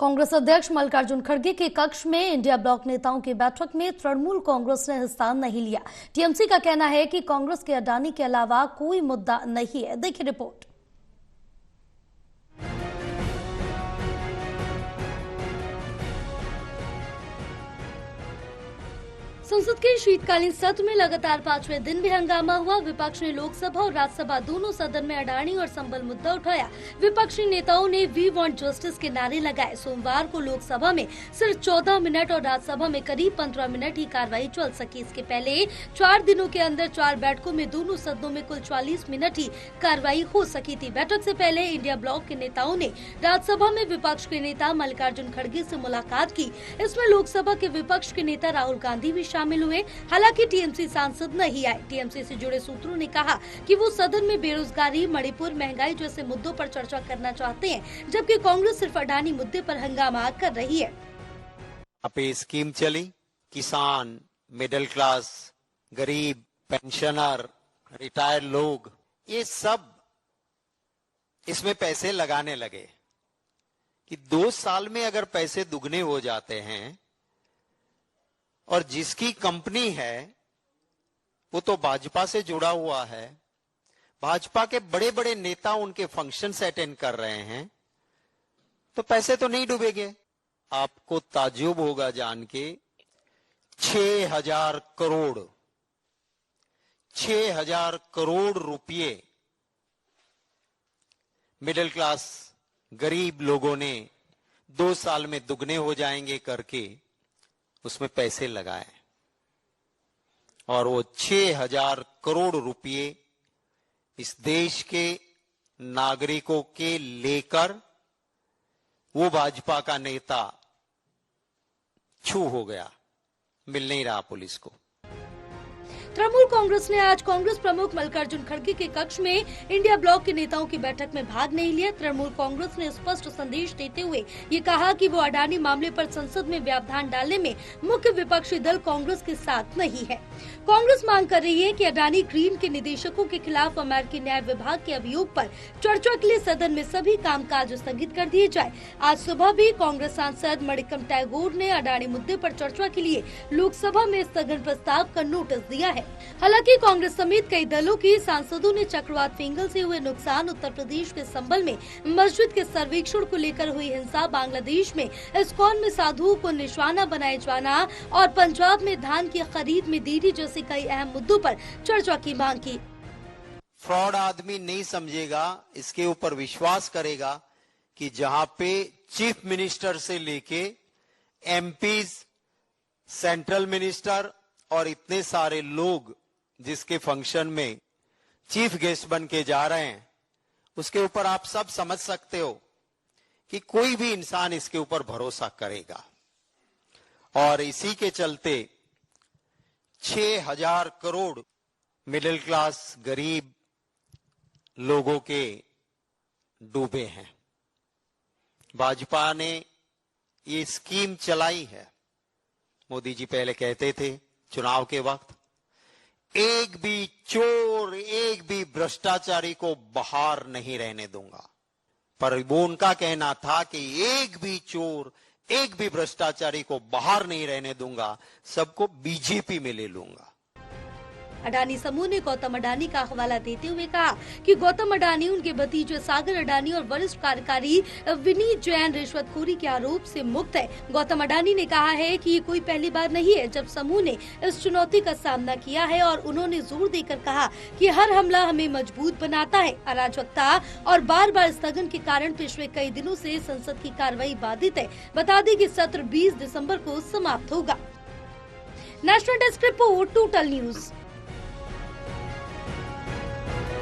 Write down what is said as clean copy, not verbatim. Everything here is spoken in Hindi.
कांग्रेस अध्यक्ष मल्लिकार्जुन खड़गे के कक्ष में इंडिया ब्लॉक नेताओं की बैठक में तृणमूल कांग्रेस ने हिस्सा नहीं लिया। टीएमसी का कहना है कि कांग्रेस के अडानी के अलावा कोई मुद्दा नहीं है। देखिए रिपोर्ट। संसद के शीतकालीन सत्र में लगातार 5वें दिन भी हंगामा हुआ। विपक्ष ने लोकसभा और राज्यसभा दोनों सदन में अडानी और संबल मुद्दा उठाया। विपक्षी नेताओं ने वी वांट जस्टिस के नारे लगाए। सोमवार को लोकसभा में सिर्फ 14 मिनट और राज्यसभा में करीब 15 मिनट ही कार्रवाई चल सकी। इसके पहले 4 दिनों के अंदर 4 बैठकों में दोनों सदनों में कुल 44 मिनट ही कार्रवाई हो सकी थी। बैठक से पहले इंडिया ब्लॉक के नेताओं ने राज्यसभा में विपक्ष के नेता मल्लिकार्जुन खड़गे से मुलाकात की। इसमें लोकसभा के विपक्ष के नेता राहुल गांधी भी शामिल हुए। हालांकि टीएमसी सांसद नहीं आए। टीएमसी से जुड़े सूत्रों ने कहा कि वो सदन में बेरोजगारी, मणिपुर, महंगाई जैसे मुद्दों पर चर्चा करना चाहते हैं, जबकि कांग्रेस सिर्फ अडानी मुद्दे पर हंगामा कर रही है। पे स्कीम चली, किसान, मिडिल क्लास, गरीब, पेंशनर, रिटायर्ड लोग, ये सब इसमें पैसे लगाने लगे कि 2 साल में अगर पैसे दुगने हो जाते हैं और जिसकी कंपनी है वो तो भाजपा से जुड़ा हुआ है, भाजपा के बड़े बड़े नेता उनके फंक्शंस अटेंड कर रहे हैं, तो पैसे तो नहीं डूबेंगे। आपको ताज्जुब होगा जान के 6,000 करोड़ रुपए मिडिल क्लास गरीब लोगों ने 2 साल में दुगने हो जाएंगे करके उसमें पैसे लगाए और वो 6,000 करोड़ रुपए इस देश के नागरिकों के लेकर वो भाजपा का नेता छू हो गया, मिल नहीं रहा पुलिस को। तृणमूल कांग्रेस ने आज कांग्रेस प्रमुख मल्लिकार्जुन खड़गे के कक्ष में इंडिया ब्लॉक के नेताओं की बैठक में भाग नहीं लिया। तृणमूल कांग्रेस ने स्पष्ट संदेश देते हुए ये कहा कि वो अडानी मामले पर संसद में व्यवधान डालने में मुख्य विपक्षी दल कांग्रेस के साथ नहीं है। कांग्रेस मांग कर रही है कि अडानी ग्रीन के निदेशकों के खिलाफ अमेरिकी न्याय विभाग के अभियोग पर चर्चा के लिए सदन में सभी कामकाज स्थगित कर दिए जाए। आज सुबह भी कांग्रेस सांसद मणिकम टैगोर ने अडानी मुद्दे पर चर्चा के लिए लोकसभा में स्थगन प्रस्ताव का नोटिस दिया है। हालांकि कांग्रेस समेत कई दलों के सांसदों ने चक्रवात फिंगल से हुए नुकसान, उत्तर प्रदेश के संबल में मस्जिद के सर्वेक्षण को लेकर हुई हिंसा, बांग्लादेश में इस्कॉन में साधुओं को निशाना बनाए जाना और पंजाब में धान की खरीद में देरी जैसे कई अहम मुद्दों पर चर्चा की मांग की। फ्रॉड आदमी नहीं समझेगा, इसके ऊपर विश्वास करेगा कि जहां पे चीफ मिनिस्टर से लेके एमपीज, सेंट्रल मिनिस्टर और इतने सारे लोग जिसके फंक्शन में चीफ गेस्ट बन के जा रहे हैं, उसके ऊपर आप सब समझ सकते हो कि कोई भी इंसान इसके ऊपर भरोसा करेगा। और इसी के चलते 6,000 करोड़ मिडिल क्लास गरीब लोगों के डूबे हैं। भाजपा ने ये स्कीम चलाई है। मोदी जी पहले कहते थे चुनाव के वक्त, एक भी चोर, एक भी भ्रष्टाचारी को बाहर नहीं रहने दूंगा, पर वो उनका कहना था कि एक भी चोर, एक भी भ्रष्टाचारी को बाहर नहीं रहने दूंगा, सबको बीजेपी में ले लूंगा। अडानी समूह ने गौतम अडानी का हवाला देते हुए कहा कि गौतम अडानी, उनके भतीजे सागर अडानी और वरिष्ठ कार्यकारी विनीत जैन रिश्वतखोरी के आरोप से मुक्त है। गौतम अडानी ने कहा है कि ये कोई पहली बार नहीं है जब समूह ने इस चुनौती का सामना किया है और उन्होंने जोर देकर कहा कि हर हमला हमें मजबूत बनाता है। अराजकता और बार बार स्थगन के कारण पिछले कई दिनों से संसद की कार्रवाई बाधित है। बता दें कि सत्र 20 दिसम्बर को समाप्त होगा। National desk report, total news.